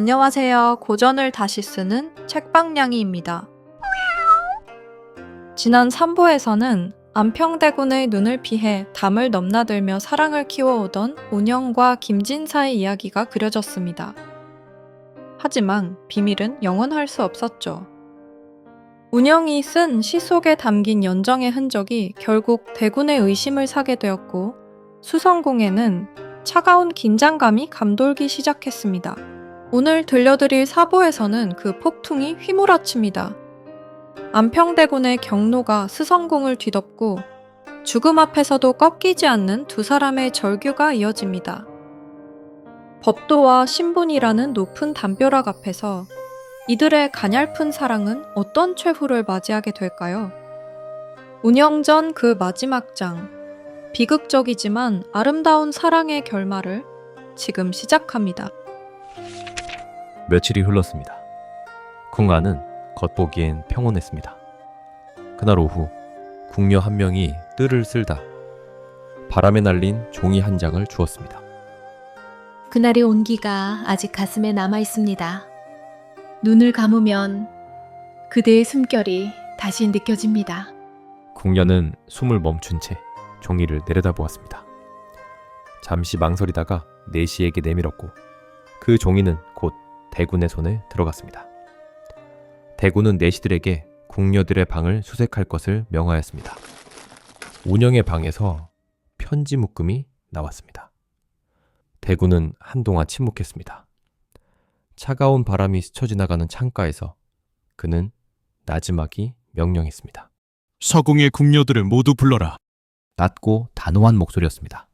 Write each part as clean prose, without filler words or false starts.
안녕하세요. 고전을 다시 쓰는 책방냥이입니다. 지난 3부에서는 안평대군의 눈을 피해 담을 넘나들며 사랑을 키워오던 운영과 김진사의 이야기가 그려졌습니다. 하지만 비밀은 영원할 수 없었죠. 운영이 쓴 시 속에 담긴 연정의 흔적이 결국 대군의 의심을 사게 되었고 수성궁에는 차가운 긴장감이 감돌기 시작했습니다. 오늘 들려드릴 4부에서는 그 폭풍이 휘몰아칩니다. 안평대군의 경로가 스성궁을 뒤덮고 죽음 앞에서도 꺾이지 않는 두 사람의 절규가 이어집니다. 법도와 신분이라는 높은 담벼락 앞에서 이들의 가냘픈 사랑은 어떤 최후를 맞이하게 될까요? 운영전 그 마지막 장, 비극적이지만 아름다운 사랑의 결말을 지금 시작합니다. 며칠이 흘렀습니다. 궁 안은 겉보기엔 평온했습니다. 그날 오후 궁녀 한 명이 뜰을 쓸다 바람에 날린 종이 한 장을 주었습니다. 그날의 온기가 아직 가슴에 남아 있습니다. 눈을 감으면 그대의 숨결이 다시 느껴집니다. 궁녀는 숨을 멈춘 채 종이를 내려다보았습니다. 잠시 망설이다가 내시에게 내밀었고 그 종이는 곧 대군의 손에 들어갔습니다. 대군은 내시들에게 궁녀들의 방을 수색할 것을 명하였습니다. 운영의 방에서 편지 묶음이 나왔습니다. 대군은 한동안 침묵했습니다. 차가운 바람이 스쳐 지나가는 창가에서 그는 나지막이 명령했습니다. 서궁의 궁녀들을 모두 불러라. 낮고 단호한 목소리였습니다.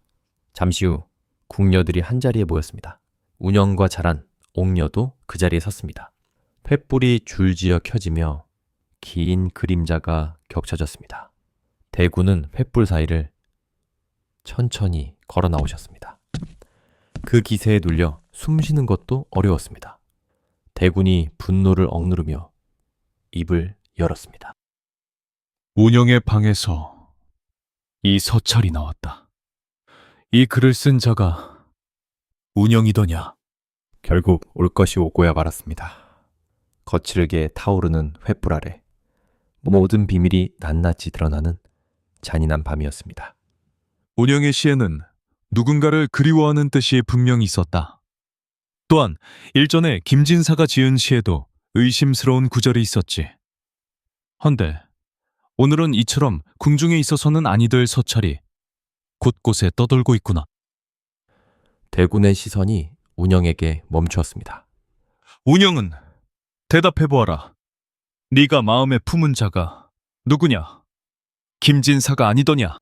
잠시 후 궁녀들이 한자리에 모였습니다. 운영과 자란, 옥녀도 그 자리에 섰습니다. 횃불이 줄지어 켜지며 긴 그림자가 겹쳐졌습니다. 대군은 횃불 사이를 천천히 걸어 나오셨습니다. 그 기세에 눌려 숨쉬는 것도 어려웠습니다. 대군이 분노를 억누르며 입을 열었습니다. 운영의 방에서 이 서찰이 나왔다. 이 글을 쓴 자가 운영이더냐? 결국 올 것이 오고야 말았습니다. 거칠게 타오르는 횃불 아래 모든 비밀이 낱낱이 드러나는 잔인한 밤이었습니다. 운영의 시에는 누군가를 그리워하는 뜻이 분명히 있었다. 또한 일전에 김진사가 지은 시에도 의심스러운 구절이 있었지. 헌데 오늘은 이처럼 궁중에 있어서는 아니 될 서찰이 곳곳에 떠돌고 있구나. 대군의 시선이 운영에게 멈추었습니다. 운영은 대답해보아라. 네가 마음에 품은 자가 누구냐? 김진사가 아니더냐?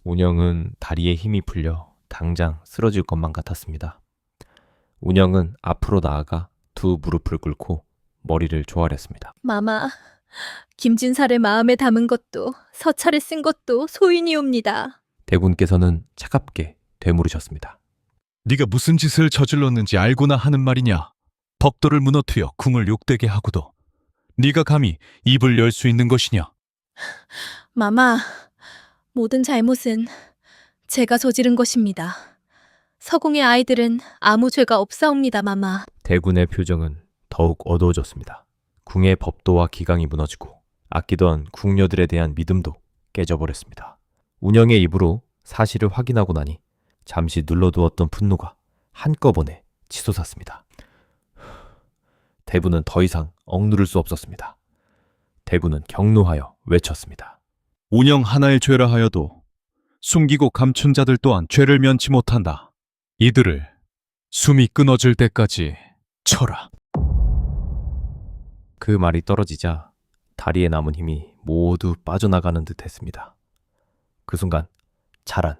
운영은 다리에 힘이 풀려 당장 쓰러질 것만 같았습니다. 운영은 앞으로 나아가 두 무릎을 꿇고 머리를 조아렸습니다. 마마, 김진사를 마음에 담은 것도 서찰에 쓴 것도 소인이옵니다. 대군께서는 차갑게 되물으셨습니다. 네가 무슨 짓을 저질렀는지 알고나 하는 말이냐? 법도를 무너뜨려 궁을 욕되게 하고도 네가 감히 입을 열 수 있는 것이냐? 마마, 모든 잘못은 제가 저지른 것입니다. 서궁의 아이들은 아무 죄가 없사옵니다, 마마. 대군의 표정은 더욱 어두워졌습니다. 궁의 법도와 기강이 무너지고 아끼던 궁녀들에 대한 믿음도 깨져버렸습니다. 운영의 입으로 사실을 확인하고 나니 잠시 눌러두었던 분노가 한꺼번에 치솟았습니다. 대군은 더 이상 억누를 수 없었습니다. 대군은 격노하여 외쳤습니다. 운영 하나의 죄라 하여도 숨기고 감춘 자들 또한 죄를 면치 못한다. 이들을 숨이 끊어질 때까지 쳐라. 그 말이 떨어지자 다리에 남은 힘이 모두 빠져나가는 듯 했습니다. 그 순간 자란,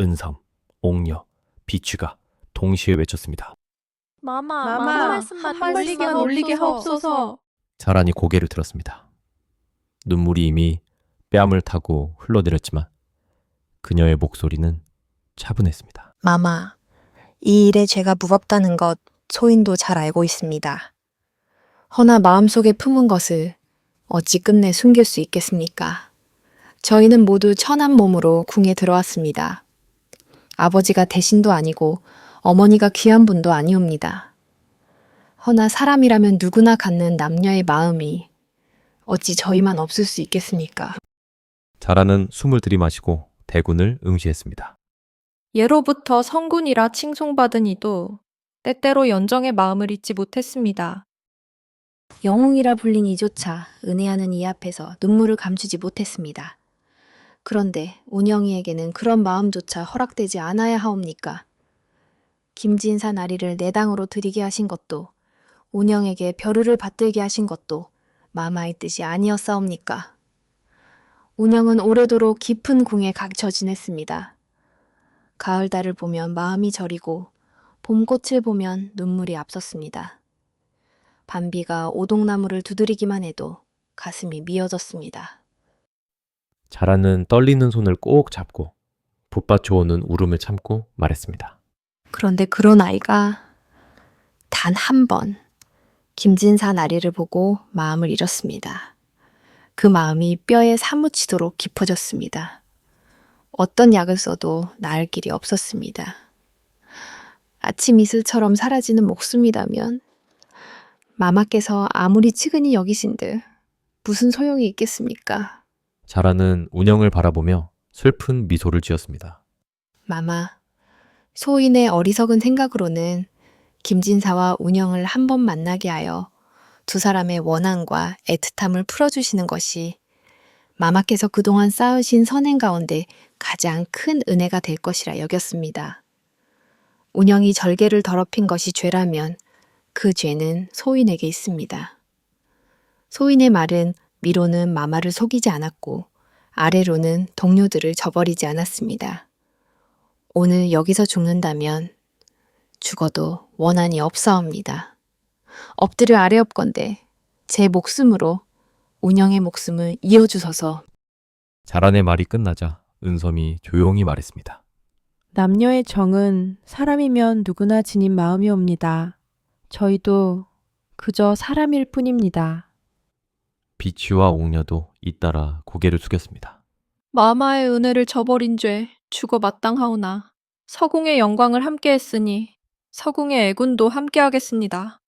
은섬, 옥녀, 비취가 동시에 외쳤습니다. 마마, 한 말씀만 올리게 하옵소서. 자란이 고개를 들었습니다. 눈물이 이미 뺨을 타고 흘러내렸지만 그녀의 목소리는 차분했습니다. 마마, 이 일에 죄가 무겁다는 것 소인도 잘 알고 있습니다. 허나 마음속에 품은 것을 어찌 끝내 숨길 수 있겠습니까? 저희는 모두 천한 몸으로 궁에 들어왔습니다. 아버지가 대신도 아니고 어머니가 귀한 분도 아니옵니다. 허나 사람이라면 누구나 갖는 남녀의 마음이 어찌 저희만 없을 수 있겠습니까? 자라는 숨을 들이마시고 대군을 응시했습니다. 예로부터 성군이라 칭송받은 이도 때때로 연정의 마음을 잊지 못했습니다. 영웅이라 불린 이조차 은혜하는 이 앞에서 눈물을 감추지 못했습니다. 그런데 운영이에게는 그런 마음조차 허락되지 않아야 하옵니까? 김진사 나리를 내당으로 들이게 하신 것도 운영에게 벼르를 받들게 하신 것도 마마의 뜻이 아니었사옵니까? 운영은 오래도록 깊은 궁에 갇혀 지냈습니다. 가을달을 보면 마음이 저리고 봄꽃을 보면 눈물이 앞섰습니다. 밤비가 오동나무를 두드리기만 해도 가슴이 미어졌습니다. 자라는 떨리는 손을 꼭 잡고 붓받쳐오는 울음을 참고 말했습니다. 그런데 그런 아이가 단 한 번 김진사 나리를 보고 마음을 잃었습니다. 그 마음이 뼈에 사무치도록 깊어졌습니다. 어떤 약을 써도 나을 길이 없었습니다. 아침 이슬처럼 사라지는 목숨이라면 마마께서 아무리 치근히 여기신들 무슨 소용이 있겠습니까? 자라는 운영을 바라보며 슬픈 미소를 지었습니다. 마마, 소인의 어리석은 생각으로는 김진사와 운영을 한 번 만나게 하여 두 사람의 원한과 애틋함을 풀어주시는 것이 마마께서 그동안 쌓으신 선행 가운데 가장 큰 은혜가 될 것이라 여겼습니다. 운영이 절개를 더럽힌 것이 죄라면 그 죄는 소인에게 있습니다. 소인의 말은 위로는 마마를 속이지 않았고 아래로는 동료들을 저버리지 않았습니다. 오늘 여기서 죽는다면 죽어도 원한이 없사옵니다. 엎드려 아래엎건대 제 목숨으로 운영의 목숨을 이어주소서. 자란의 말이 끝나자 은섬이 조용히 말했습니다. 남녀의 정은 사람이면 누구나 지닌 마음이옵니다. 저희도 그저 사람일 뿐입니다. 비취와 옥녀도 잇따라 고개를 숙였습니다. 마마의 은혜를 저버린 죄 죽어 마땅하오나 서궁의 영광을 함께했으니 서궁의 애군도 함께하겠습니다.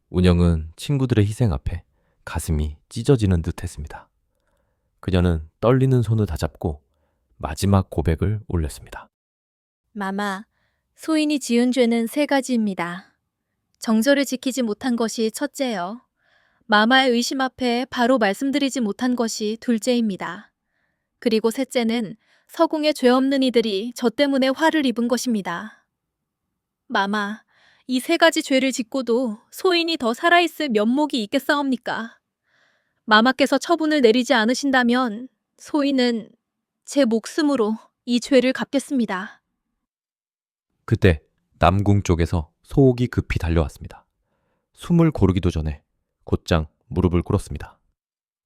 운영은 친구들의 희생 앞에 가슴이 찢어지는 듯 했습니다. 그녀는 떨리는 손을 다잡고 마지막 고백을 올렸습니다. 마마, 소인이 지은 죄는 세 가지입니다. 정절을 지키지 못한 것이 첫째요. 마마의 의심 앞에 바로 말씀드리지 못한 것이 둘째입니다. 그리고 셋째는 서궁의 죄 없는 이들이 저 때문에 화를 입은 것입니다. 마마, 이 세 가지 죄를 짓고도 소인이 더 살아있을 면목이 있겠사옵니까? 마마께서 처분을 내리지 않으신다면 소인은 제 목숨으로 이 죄를 갚겠습니다. 그때 남궁 쪽에서 소옥이 급히 달려왔습니다. 숨을 고르기도 전에 곧장 무릎을 꿇었습니다.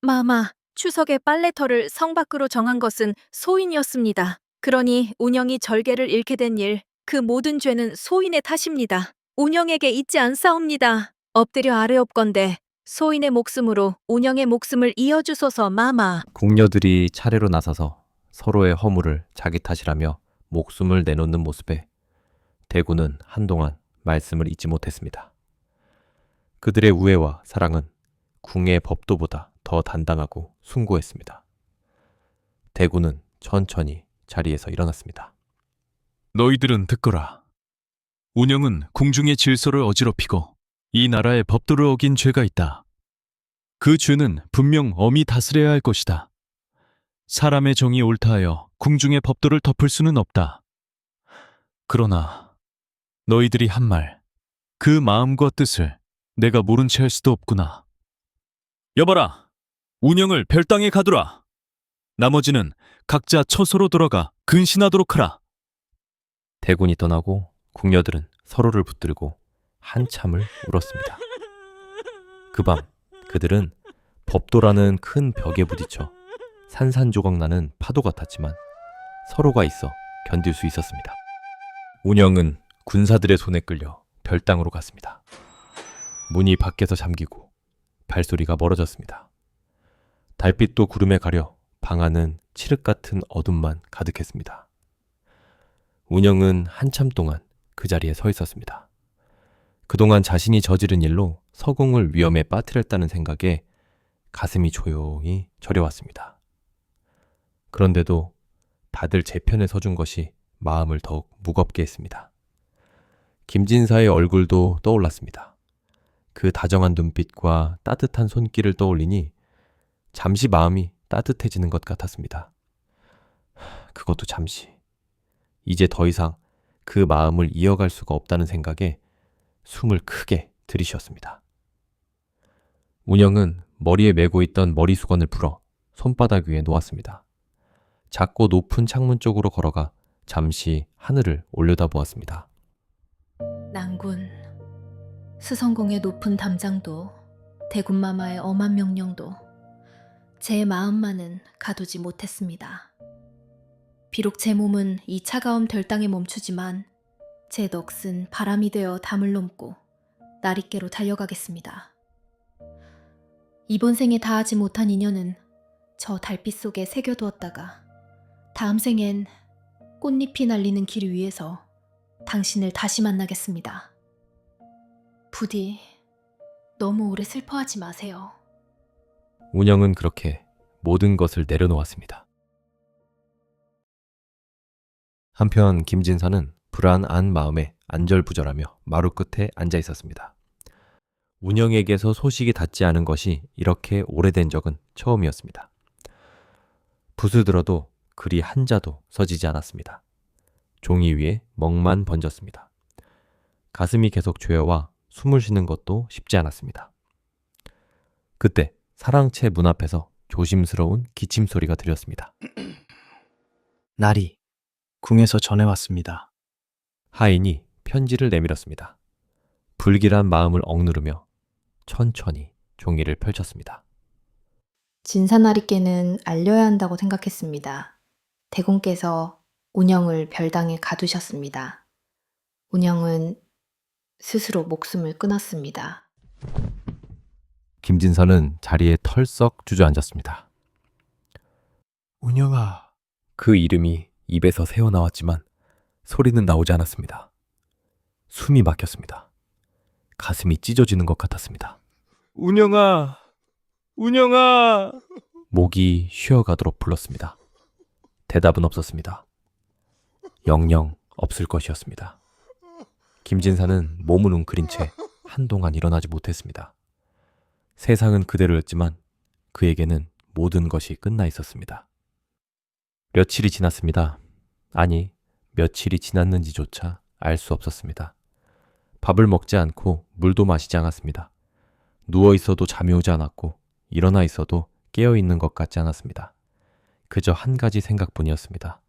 마마, 추석에 빨래터를 성 밖으로 정한 것은 소인이었습니다. 그러니 운영이 절개를 잃게 된 일, 그 모든 죄는 소인의 탓입니다. 운영에게 잊지 않사옵니다. 엎드려 아뢰옵건대 소인의 목숨으로 운영의 목숨을 이어주소서. 마마. 궁녀들이 차례로 나서서 서로의 허물을 자기 탓이라며 목숨을 내놓는 모습에 대구는 한동안 말씀을 잊지 못했습니다. 그들의 우애와 사랑은 궁의 법도보다 더 단단하고 숭고했습니다. 대구는 천천히 자리에서 일어났습니다. 너희들은 듣거라. 운영은 궁중의 질서를 어지럽히고 이 나라의 법도를 어긴 죄가 있다. 그 죄는 분명 엄히 다스려야 할 것이다. 사람의 정이 옳다 하여 궁중의 법도를 덮을 수는 없다. 그러나 너희들이 한 말, 그 마음과 뜻을 내가 모른 채 할 수도 없구나. 여봐라, 운영을 별당에 가두라. 나머지는 각자 처소로 돌아가 근신하도록 하라. 대군이 떠나고 궁녀들은 서로를 붙들고 한참을 울었습니다. 그 밤 그들은 법도라는 큰 벽에 부딪혀 산산조각 나는 파도 같았지만 서로가 있어 견딜 수 있었습니다. 운영은 군사들의 손에 끌려 별당으로 갔습니다. 문이 밖에서 잠기고 발소리가 멀어졌습니다. 달빛도 구름에 가려 방 안은 칠흑 같은 어둠만 가득했습니다. 운영은 한참 동안 그 자리에 서 있었습니다. 그동안 자신이 저지른 일로 서궁을 위험에 빠뜨렸다는 생각에 가슴이 조용히 저려왔습니다. 그런데도 다들 제 편에 서준 것이 마음을 더욱 무겁게 했습니다. 김진사의 얼굴도 떠올랐습니다. 그 다정한 눈빛과 따뜻한 손길을 떠올리니 잠시 마음이 따뜻해지는 것 같았습니다. 그것도 잠시. 이제 더 이상 그 마음을 이어갈 수가 없다는 생각에 숨을 크게 들이쉬었습니다. 운영은 머리에 메고 있던 머리수건을 풀어 손바닥 위에 놓았습니다. 작고 높은 창문 쪽으로 걸어가 잠시 하늘을 올려다보았습니다. 난군, 수성공의 높은 담장도, 대군마마의 엄한 명령도 제 마음만은 가두지 못했습니다. 비록 제 몸은 이 차가운 별땅에 멈추지만 제 넋은 바람이 되어 담을 넘고 나리께로 달려가겠습니다. 이번 생에 다하지 못한 인연은 저 달빛 속에 새겨두었다가 다음 생엔 꽃잎이 날리는 길 위에서 당신을 다시 만나겠습니다. 부디 너무 오래 슬퍼하지 마세요. 운영은 그렇게 모든 것을 내려놓았습니다. 한편 김진사는 불안한 마음에 안절부절하며 마루 끝에 앉아 있었습니다. 운영에게서 소식이 닿지 않은 것이 이렇게 오래된 적은 처음이었습니다. 붓을 들어도 글이 한자도 써지지 않았습니다. 종이 위에 멍만 번졌습니다. 가슴이 계속 죄어와 숨을 쉬는 것도 쉽지 않았습니다. 그때 사랑채 문 앞에서 조심스러운 기침 소리가 들렸습니다. 날이 궁에서 전해왔습니다. 하인이 편지를 내밀었습니다. 불길한 마음을 억누르며 천천히 종이를 펼쳤습니다. 진사나리께는 알려야 한다고 생각했습니다. 대공께서 운영을 별당에 가두셨습니다. 운영은 스스로 목숨을 끊었습니다. 김진서는 자리에 털썩 주저앉았습니다. 운영아, 그 이름이 입에서 새어나왔지만 소리는 나오지 않았습니다. 숨이 막혔습니다. 가슴이 찢어지는 것 같았습니다. 운영아, 운영아. 목이 쉬어가도록 불렀습니다. 대답은 없었습니다. 영영 없을 것이었습니다. 김진사는 몸을 웅크린 채 한동안 일어나지 못했습니다. 세상은 그대로였지만 그에게는 모든 것이 끝나 있었습니다. 며칠이 지났습니다. 아니, 며칠이 지났는지조차 알 수 없었습니다. 밥을 먹지 않고 물도 마시지 않았습니다. 누워 있어도 잠이 오지 않았고 일어나 있어도 깨어 있는 것 같지 않았습니다. 그저 한 가지 생각뿐이었습니다.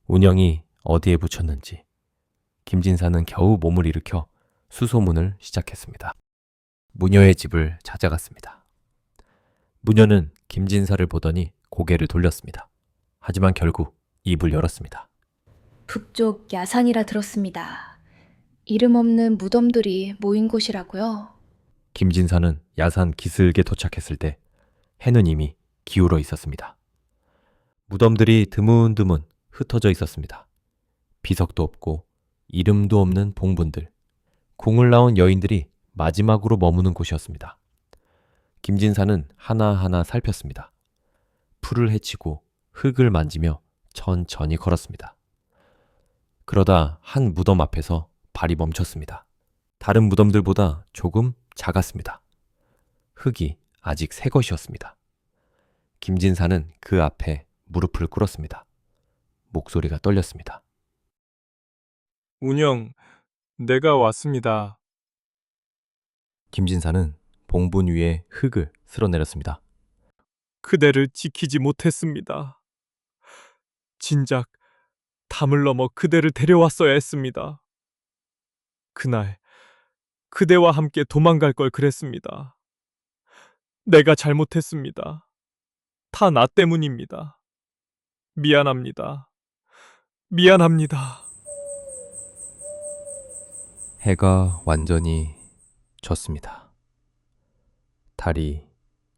운영이 어디에 붙였는지. 김진사는 겨우 몸을 일으켜 수소문을 시작했습니다. 무녀의 집을 찾아갔습니다. 무녀는 김진사를 보더니 고개를 돌렸습니다. 하지만 결국 입을 열었습니다. 북쪽 야산이라 들었습니다. 이름 없는 무덤들이 모인 곳이라고요? 김진사는 야산 기슭에 도착했을 때 해는 이미 기울어 있었습니다. 무덤들이 드문드문 흩어져 있었습니다. 비석도 없고 이름도 없는 봉분들, 궁을 나온 여인들이 마지막으로 머무는 곳이었습니다. 김진사는 하나하나 살폈습니다. 풀을 헤치고 흙을 만지며 천천히 걸었습니다. 그러다 한 무덤 앞에서 발이 멈췄습니다. 다른 무덤들보다 조금 작았습니다. 흙이 아직 새 것이었습니다. 김진사는 그 앞에 무릎을 꿇었습니다. 목소리가 떨렸습니다. 운영, 내가 왔습니다. 김진사는 봉분 위에 흙을 쓸어내렸습니다. 그대를 지키지 못했습니다. 진작 담을 넘어 그대를 데려왔어야 했습니다. 그날 그대와 함께 도망갈 걸 그랬습니다. 내가 잘못했습니다. 다 나 때문입니다. 미안합니다. 미안합니다. 해가 완전히 졌습니다. 달이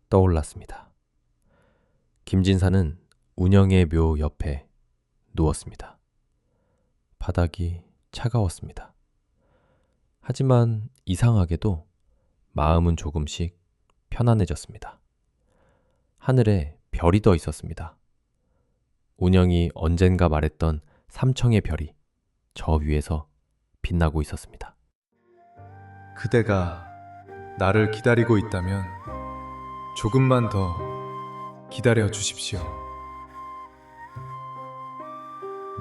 떠올랐습니다. 김진사는 운영의 묘 옆에 누웠습니다. 바닥이 차가웠습니다. 하지만 이상하게도 마음은 조금씩 편안해졌습니다. 하늘에 별이 떠 있었습니다. 운영이 언젠가 말했던 삼청의 별이 저 위에서 빛나고 있었습니다. 그대가 나를 기다리고 있다면 조금만 더 기다려 주십시오.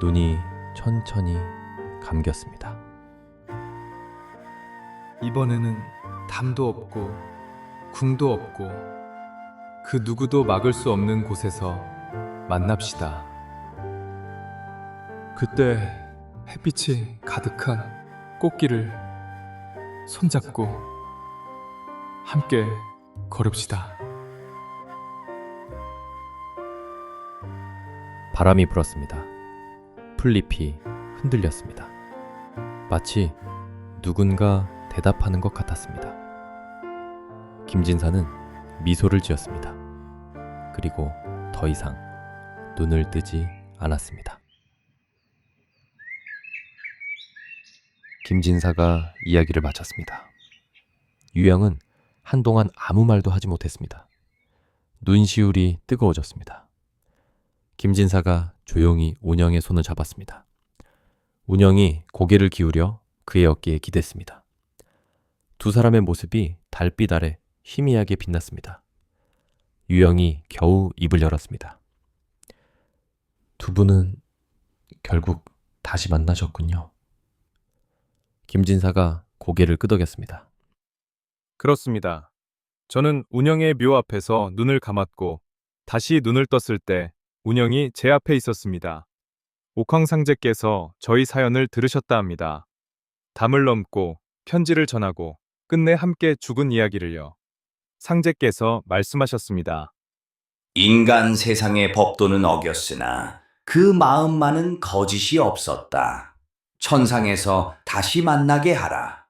눈이 천천히 감겼습니다. 이번에는 담도 없고 궁도 없고 그 누구도 막을 수 없는 곳에서 만납시다. 그때 햇빛이 가득한 꽃길을 손잡고 함께 걸읍시다. 바람이 불었습니다. 풀잎이 흔들렸습니다. 마치 누군가 대답하는 것 같았습니다. 김진사는 미소를 지었습니다. 그리고 더 이상 눈을 뜨지 않았습니다. 김진사가 이야기를 마쳤습니다. 유영은 한동안 아무 말도 하지 못했습니다. 눈시울이 뜨거워졌습니다. 김진사가 조용히 운영의 손을 잡았습니다. 운영이 고개를 기울여 그의 어깨에 기댔습니다. 두 사람의 모습이 달빛 아래 희미하게 빛났습니다. 유영이 겨우 입을 열었습니다. 두 분은 결국 다시 만나셨군요. 김진사가 고개를 끄덕였습니다. 그렇습니다. 저는 운영의 묘 앞에서 눈을 감았고 다시 눈을 떴을 때 운영이 제 앞에 있었습니다. 옥황상제께서 저희 사연을 들으셨다 합니다. 담을 넘고 편지를 전하고 끝내 함께 죽은 이야기를요. 상제께서 말씀하셨습니다. 인간 세상의 법도는 어겼으나 그 마음만은 거짓이 없었다. 천상에서 다시 만나게 하라.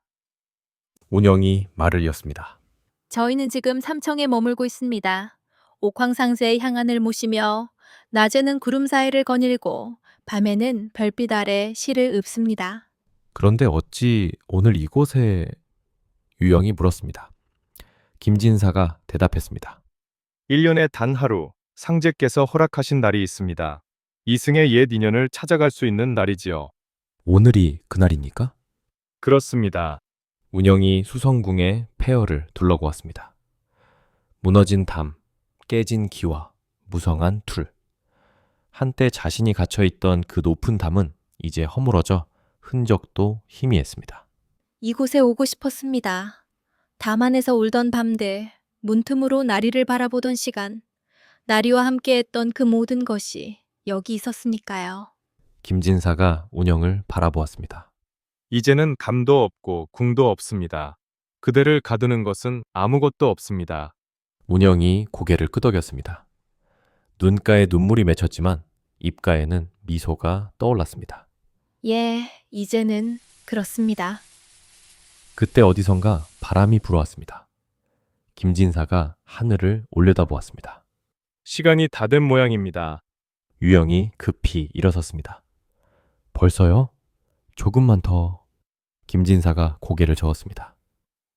운영이 말을 이었습니다. 저희는 지금 삼청에 머물고 있습니다. 옥황상제의 향안을 모시며 낮에는 구름 사이를 거닐고 밤에는 별빛 아래 시를 읊습니다. 그런데 어찌 오늘 이곳에 유영이 물었습니다. 김진사가 대답했습니다. 1년에 단 하루 상제께서 허락하신 날이 있습니다. 이승의 옛 인연을 찾아갈 수 있는 날이지요. 오늘이 그날입니까? 그렇습니다. 운영이 수성궁의 폐허를 둘러보았습니다. 무너진 담, 깨진 기와 무성한 툴. 한때 자신이 갇혀있던 그 높은 담은 이제 허물어져 흔적도 희미했습니다. 이곳에 오고 싶었습니다. 담 안에서 울던 밤들, 문틈으로 나리를 바라보던 시간, 나리와 함께했던 그 모든 것이 여기 있었으니까요. 김진사가 운영을 바라보았습니다. 이제는 감도 없고 궁도 없습니다. 그대를 가두는 것은 아무것도 없습니다. 운영이 고개를 끄덕였습니다. 눈가에 눈물이 맺혔지만 입가에는 미소가 떠올랐습니다. 예, 이제는 그렇습니다. 그때 어디선가 바람이 불어왔습니다. 김진사가 하늘을 올려다보았습니다. 시간이 다 된 모양입니다. 유영이 급히 일어섰습니다. 벌써요? 조금만 더. 김진사가 고개를 저었습니다.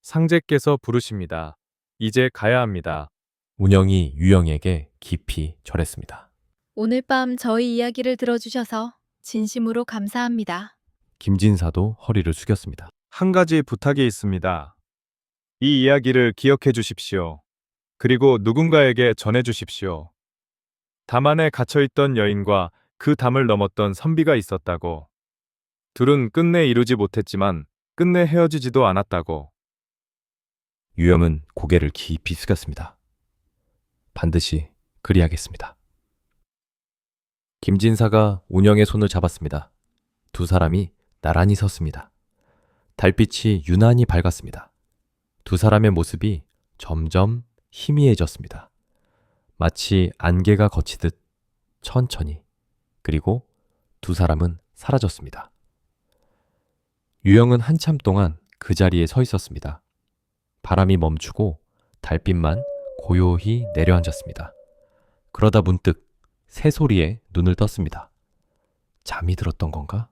상제께서 부르십니다. 이제 가야 합니다. 운영이 유영에게 깊이 절했습니다. 오늘 밤 저희 이야기를 들어주셔서 진심으로 감사합니다. 김진사도 허리를 숙였습니다. 한 가지 부탁이 있습니다. 이 이야기를 기억해 주십시오. 그리고 누군가에게 전해 주십시오. 담 안에 갇혀있던 여인과 그 담을 넘었던 선비가 있었다고. 둘은 끝내 이루지 못했지만 끝내 헤어지지도 않았다고. 유영은 고개를 깊이 숙였습니다. 반드시 그리하겠습니다. 김진사가 운영의 손을 잡았습니다. 두 사람이 나란히 섰습니다. 달빛이 유난히 밝았습니다. 두 사람의 모습이 점점 희미해졌습니다. 마치 안개가 걷히듯 천천히. 그리고 두 사람은 사라졌습니다. 유영은 한참 동안 그 자리에 서 있었습니다. 바람이 멈추고 달빛만 고요히 내려앉았습니다. 그러다 문득 새소리에 눈을 떴습니다. 잠이 들었던 건가?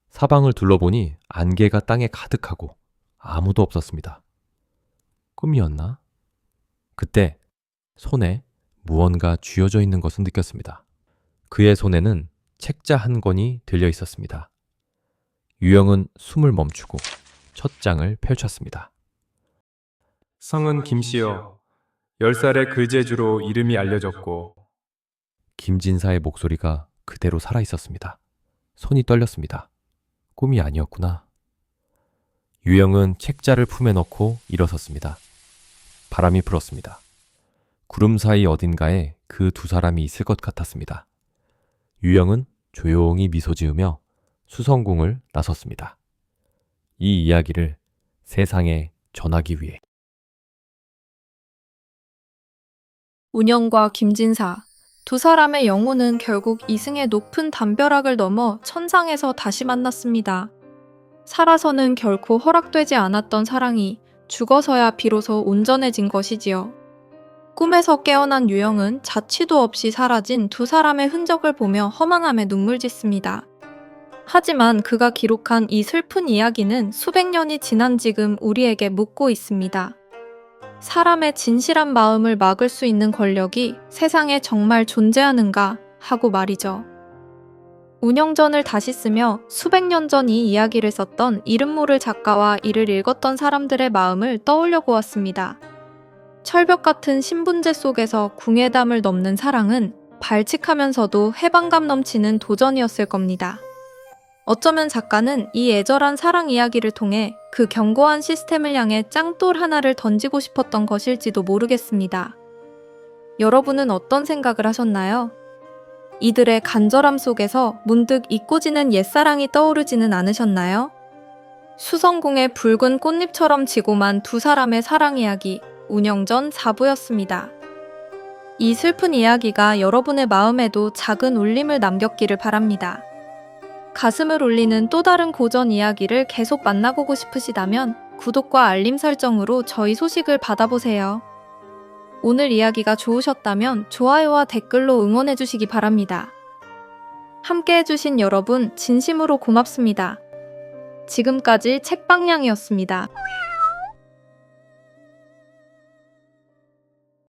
사방을 둘러보니 안개가 땅에 가득하고 아무도 없었습니다. 꿈이었나? 그때 손에 무언가 쥐어져 있는 것을 느꼈습니다. 그의 손에는 책자 한 권이 들려 있었습니다. 유영은 숨을 멈추고 첫 장을 펼쳤습니다. 성은 김씨여. 10살의 글재주로 이름이 알려졌고 김진사의 목소리가 그대로 살아 있었습니다. 손이 떨렸습니다. 꿈이 아니었구나. 유영은 책자를 품에 넣고 일어섰습니다. 바람이 불었습니다. 구름 사이 어딘가에 그 두 사람이 있을 것 같았습니다. 유영은 조용히 미소 지으며 수성궁을 나섰습니다. 이 이야기를 세상에 전하기 위해. 운영과 김진사. 두 사람의 영혼은 결국 이승의 높은 담벼락을 넘어 천상에서 다시 만났습니다. 살아서는 결코 허락되지 않았던 사랑이 죽어서야 비로소 온전해진 것이지요. 꿈에서 깨어난 유영은 자취도 없이 사라진 두 사람의 흔적을 보며 허망함에 눈물 짓습니다. 하지만 그가 기록한 이 슬픈 이야기는 수백 년이 지난 지금 우리에게 묻고 있습니다. 사람의 진실한 마음을 막을 수 있는 권력이 세상에 정말 존재하는가 하고 말이죠. 운영전을 다시 쓰며 수백 년 전 이 이야기를 썼던 이름 모를 작가와 이를 읽었던 사람들의 마음을 떠올려 보았습니다. 철벽 같은 신분제 속에서 궁예담을 넘는 사랑은 발칙하면서도 해방감 넘치는 도전이었을 겁니다. 어쩌면 작가는 이 애절한 사랑 이야기를 통해 그 견고한 시스템을 향해 짱돌 하나를 던지고 싶었던 것일지도 모르겠습니다. 여러분은 어떤 생각을 하셨나요? 이들의 간절함 속에서 문득 잊고 지는 옛사랑이 떠오르지는 않으셨나요? 수성궁의 붉은 꽃잎처럼 지고만 두 사람의 사랑 이야기, 운영전 4부였습니다. 이 슬픈 이야기가 여러분의 마음에도 작은 울림을 남겼기를 바랍니다. 가슴을 울리는 또 다른 고전 이야기를 계속 만나보고 싶으시다면 구독과 알림 설정으로 저희 소식을 받아보세요. 오늘 이야기가 좋으셨다면 좋아요와 댓글로 응원해주시기 바랍니다. 함께 해주신 여러분 진심으로 고맙습니다. 지금까지 책방향이었습니다.